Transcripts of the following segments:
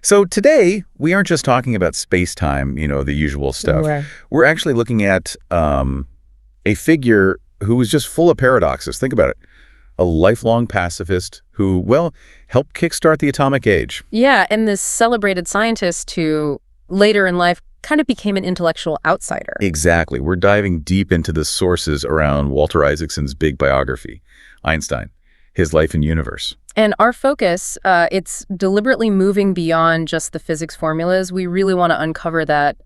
So today, we aren't just talking about space-time, the usual stuff. Right. We're actually looking at a figure who was just full of paradoxes. Think about it. A lifelong pacifist who, well, helped kickstart the atomic age. Yeah, and this celebrated scientist who later in life kind of became an intellectual outsider. Exactly. We're diving deep into the sources around Walter Isaacson's big biography, Einstein, his life and universe. And our focus, it's deliberately moving beyond just the physics formulas. We really want to uncover that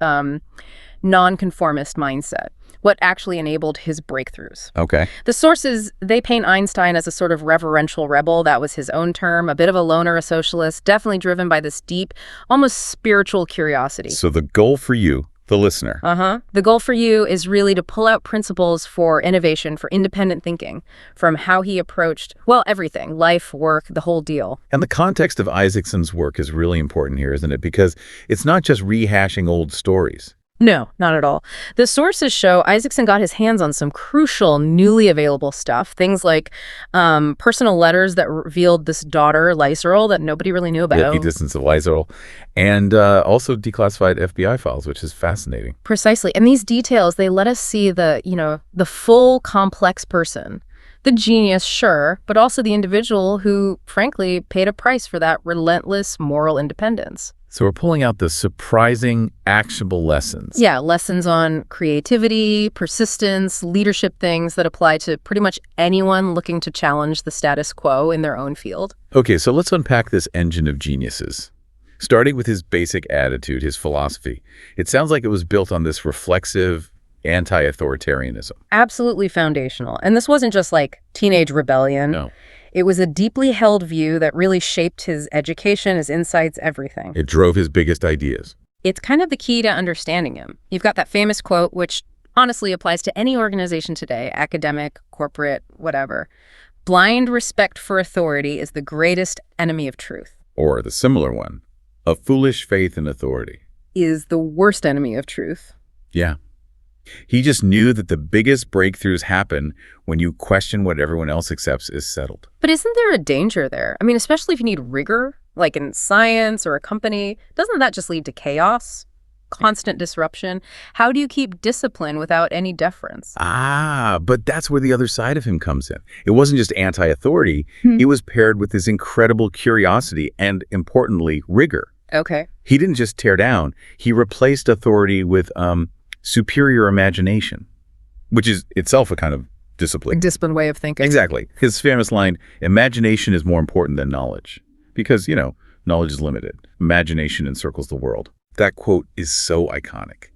nonconformist mindset, what actually enabled his breakthroughs. Okay. The sources, they paint Einstein as a sort of reverential rebel. That was his own term, a bit of a loner, a socialist, definitely driven by this deep, almost spiritual curiosity. So the goal for you, the listener. The goal for you is really to pull out principles for innovation, for independent thinking, from how he approached, well, everything, life, work, the whole deal. And the context of Isaacson's work is really important here, isn't it? Because it's not just rehashing old stories. No, not at all. The sources show Isaacson got his hands on some crucial, newly available stuff. Things like personal letters that revealed this daughter, Lyserl, that nobody really knew about. The existence of Lyserl. And also declassified FBI files, which is fascinating. Precisely. And these details, they let us see the full complex person. The genius, sure, but also the individual who, frankly, paid a price for that relentless moral independence. So we're pulling out the surprising, actionable lessons. Yeah, lessons on creativity, persistence, leadership, things that apply to pretty much anyone looking to challenge the status quo in their own field. Okay, so let's unpack this engine of geniuses. Starting with his basic attitude, his philosophy. It sounds like it was built on this reflexive anti-authoritarianism. Absolutely foundational. And this wasn't just like teenage rebellion. No. It was a deeply held view that really shaped his education, his insights, everything. It drove his biggest ideas. It's kind of the key to understanding him. You've got that famous quote, which honestly applies to any organization today, academic, corporate, whatever. Blind respect for authority is the greatest enemy of truth. Or the similar one, a foolish faith in authority. Is the worst enemy of truth. Yeah. He just knew that the biggest breakthroughs happen when you question what everyone else accepts is settled. But isn't there a danger there? I mean, especially if you need rigor, like in science or a company, doesn't that just lead to chaos? Constant disruption? How do you keep discipline without any deference? But that's where the other side of him comes in. It wasn't just anti-authority. It was paired with this incredible curiosity and, importantly, rigor. Okay. He didn't just tear down. He replaced authority with superior imagination, which is itself a kind of discipline. A disciplined way of thinking. Exactly. His famous line, imagination is more important than knowledge. Because, knowledge is limited. Imagination encircles the world. That quote is so iconic.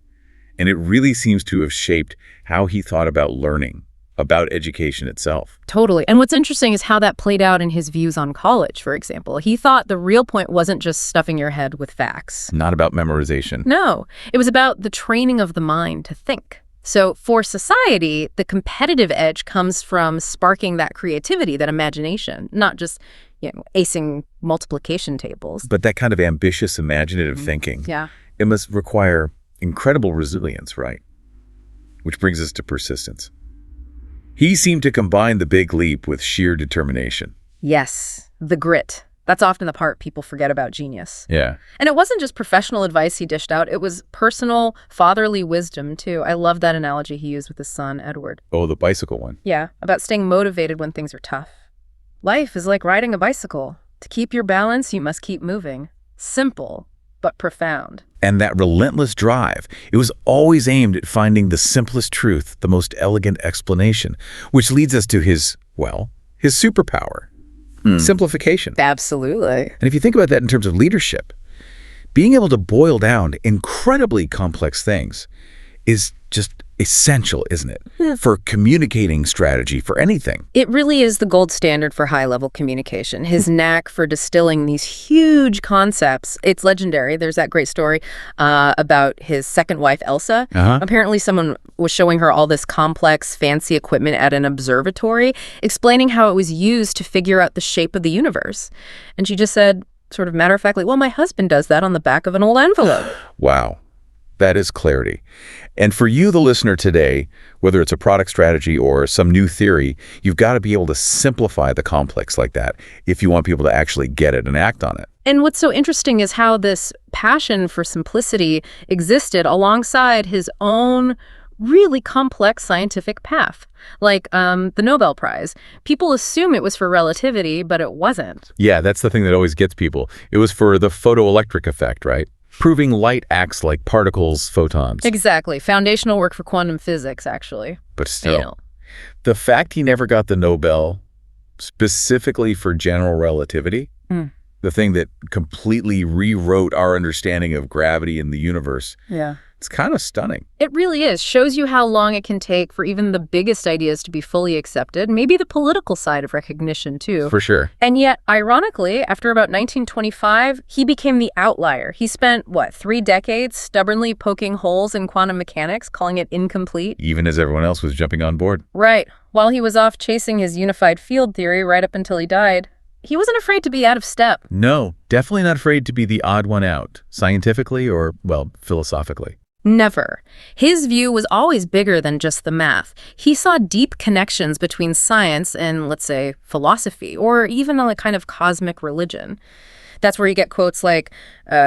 And it really seems to have shaped how he thought about learning, about education itself. Totally. And what's interesting is how that played out in his views on college, for example. He thought the real point wasn't just stuffing your head with facts. Not about memorization. No. It was about the training of the mind to think. So for society, the competitive edge comes from sparking that creativity, that imagination, not just, acing multiplication tables. But that kind of ambitious, imaginative thinking, it must require incredible resilience, right? Which brings us to persistence. He seemed to combine the big leap with sheer determination. Yes, the grit. That's often the part people forget about genius. Yeah. And it wasn't just professional advice he dished out. It was personal, fatherly wisdom, too. I love that analogy he used with his son, Edward. Oh, the bicycle one. Yeah, about staying motivated when things are tough. Life is like riding a bicycle. To keep your balance, you must keep moving. Simple, but profound. And that relentless drive, it was always aimed at finding the simplest truth, the most elegant explanation, which leads us to his superpower, simplification. Absolutely. And if you think about that in terms of leadership, being able to boil down incredibly complex things is just essential, isn't it? For communicating strategy, for anything. It really is the gold standard for high-level communication. His knack for distilling these huge concepts, it's legendary. There's that great story about his second wife, Elsa. Apparently someone was showing her all this complex, fancy equipment at an observatory, explaining how it was used to figure out the shape of the universe. And she just said, sort of matter-of-factly, well, my husband does that on the back of an old envelope. Wow. That is clarity. And for you, the listener today, whether it's a product strategy or some new theory, you've got to be able to simplify the complex like that if you want people to actually get it and act on it. And what's so interesting is how this passion for simplicity existed alongside his own really complex scientific path, like the Nobel Prize. People assume it was for relativity, but it wasn't. Yeah, that's the thing that always gets people. It was for the photoelectric effect, right? Proving light acts like particles, photons. Exactly. Foundational work for quantum physics, actually. But still, the fact he never got the Nobel specifically for general relativity, the thing that completely rewrote our understanding of gravity in the universe, it's kind of stunning. It really is. Shows you how long it can take for even the biggest ideas to be fully accepted. Maybe the political side of recognition, too. For sure. And yet, ironically, after about 1925, he became the outlier. He spent, 3 decades stubbornly poking holes in quantum mechanics, calling it incomplete. Even as everyone else was jumping on board. Right. While he was off chasing his unified field theory right up until he died, he wasn't afraid to be out of step. No, definitely not afraid to be the odd one out, scientifically or, philosophically. Never. His view was always bigger than just the math. He saw deep connections between science and, let's say, philosophy, or even a kind of cosmic religion. That's where you get quotes like,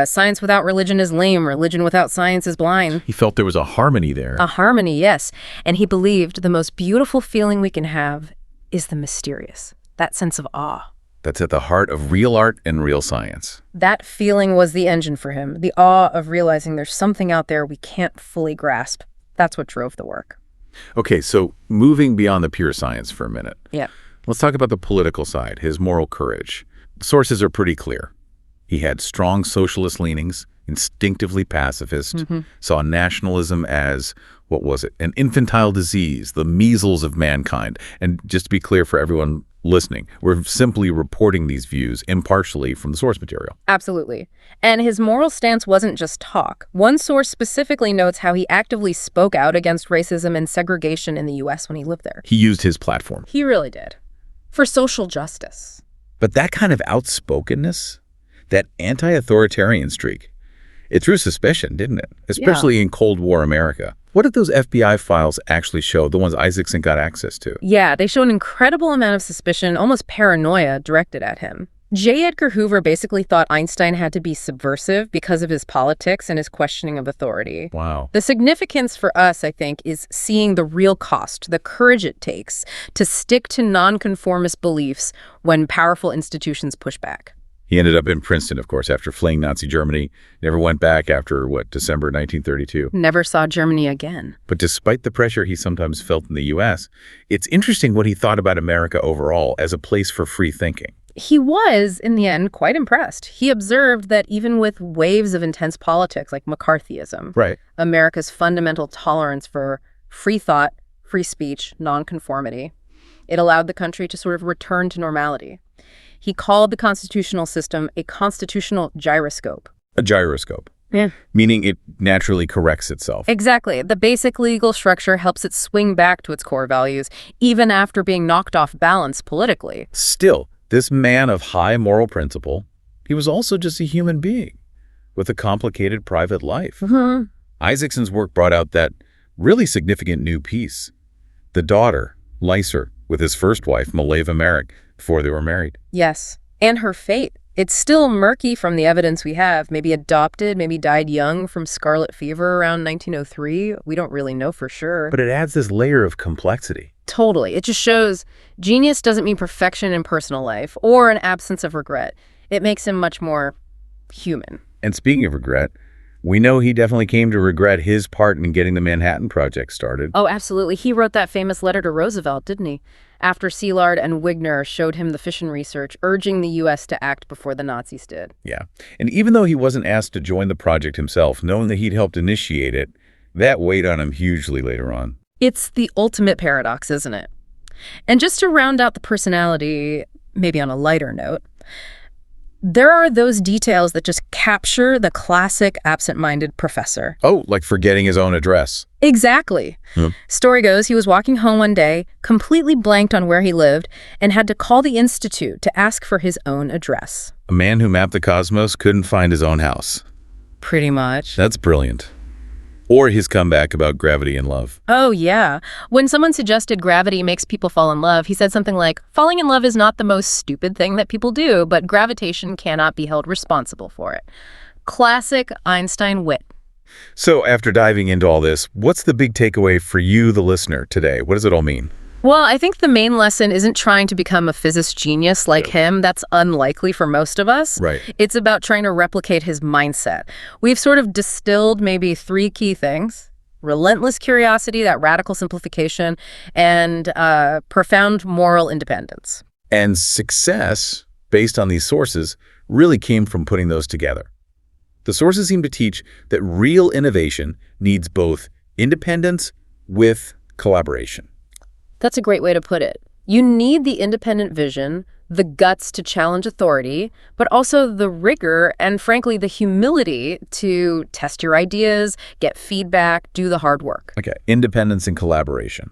science without religion is lame, religion without science is blind. He felt there was a harmony there. A harmony, yes. And he believed the most beautiful feeling we can have is the mysterious, that sense of awe. That's at the heart of real art and real science. That feeling was the engine for him, the awe of realizing there's something out there we can't fully grasp. That's what drove the work. Okay, so moving beyond the pure science for a minute. Yeah. Let's talk about the political side, his moral courage. Sources are pretty clear. He had strong socialist leanings, instinctively pacifist, saw nationalism as, an infantile disease, the measles of mankind. And just to be clear for everyone listening, we're simply reporting these views impartially from the source material. Absolutely. And his moral stance wasn't just talk. One source specifically notes how he actively spoke out against racism and segregation in the U.S. when he lived there. He used his platform. He really did. For social justice. But that kind of outspokenness, that anti-authoritarian streak, it drew suspicion, didn't it? Especially in Cold War America. What did those FBI files actually show, the ones Isaacson got access to? Yeah, they show an incredible amount of suspicion, almost paranoia, directed at him. J. Edgar Hoover basically thought Einstein had to be subversive because of his politics and his questioning of authority. Wow. The significance for us, I think, is seeing the real cost, the courage it takes to stick to nonconformist beliefs when powerful institutions push back. He ended up in Princeton, of course, after fleeing Nazi Germany. Never went back after, December 1932. Never saw Germany again. But despite the pressure he sometimes felt in the U.S., it's interesting what he thought about America overall as a place for free thinking. He was, in the end, quite impressed. He observed that even with waves of intense politics like McCarthyism, America's fundamental tolerance for free thought, free speech, nonconformity, it allowed the country to sort of return to normality. He called the constitutional system a constitutional gyroscope. A gyroscope. Yeah. Meaning it naturally corrects itself. Exactly. The basic legal structure helps it swing back to its core values, even after being knocked off balance politically. Still, this man of high moral principle, he was also just a human being with a complicated private life. Isaacson's work brought out that really significant new piece. The daughter, Lyser, with his first wife, Mileva Merrick, before they were married. Yes. And her fate. It's still murky from the evidence we have. Maybe adopted, maybe died young from scarlet fever around 1903. We don't really know for sure. But it adds this layer of complexity. Totally. It just shows genius doesn't mean perfection in personal life or an absence of regret. It makes him much more human. And speaking of regret, we know he definitely came to regret his part in getting the Manhattan Project started. Oh, absolutely. He wrote that famous letter to Roosevelt, didn't he? After Szilard and Wigner showed him the fission research, urging the U.S. to act before the Nazis did. Yeah. And even though he wasn't asked to join the project himself, knowing that he'd helped initiate it, that weighed on him hugely later on. It's the ultimate paradox, isn't it? And just to round out the personality, maybe on a lighter note, there are those details that just capture the classic absent-minded professor. Oh, like forgetting his own address. Exactly. Story goes, he was walking home one day, completely blanked on where he lived, and had to call the institute to ask for his own address. A man who mapped the cosmos couldn't find his own house. Pretty much. That's brilliant. Or his comeback about gravity and love. Oh, yeah. When someone suggested gravity makes people fall in love, he said something like, falling in love is not the most stupid thing that people do, but gravitation cannot be held responsible for it. Classic Einstein wit. So after diving into all this, what's the big takeaway for you, the listener, today? What does it all mean? Well, I think the main lesson isn't trying to become a physicist genius like him. That's unlikely for most of us. Right. It's about trying to replicate his mindset. We've sort of distilled maybe 3 key things: relentless curiosity, that radical simplification, and profound moral independence. And success, based on these sources, really came from putting those together. The sources seem to teach that real innovation needs both independence with collaboration. That's a great way to put it. You need the independent vision, the guts to challenge authority, but also the rigor and, frankly, the humility to test your ideas, get feedback, do the hard work. Okay, independence and collaboration.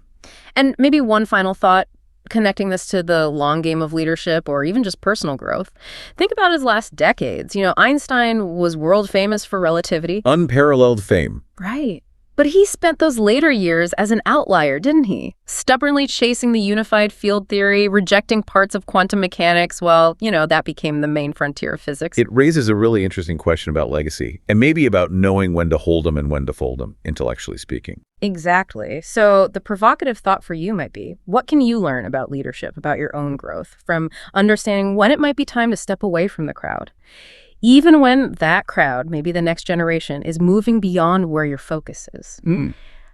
And maybe one final thought, connecting this to the long game of leadership or even just personal growth. Think about his last decades. Einstein was world famous for relativity. Unparalleled fame. Right. But he spent those later years as an outlier, didn't he? Stubbornly chasing the unified field theory, rejecting parts of quantum mechanics. Well, that became the main frontier of physics. It raises a really interesting question about legacy, and maybe about knowing when to hold them and when to fold them, intellectually speaking. Exactly. So the provocative thought for you might be, what can you learn about leadership, about your own growth, from understanding when it might be time to step away from the crowd? Even when that crowd, maybe the next generation, is moving beyond where your focus is.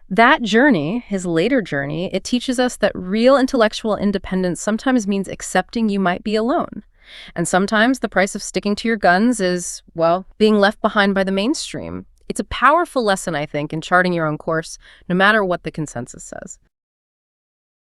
That journey, his later journey, it teaches us that real intellectual independence sometimes means accepting you might be alone. And sometimes the price of sticking to your guns is, well, being left behind by the mainstream. It's a powerful lesson, I think, in charting your own course, no matter what the consensus says.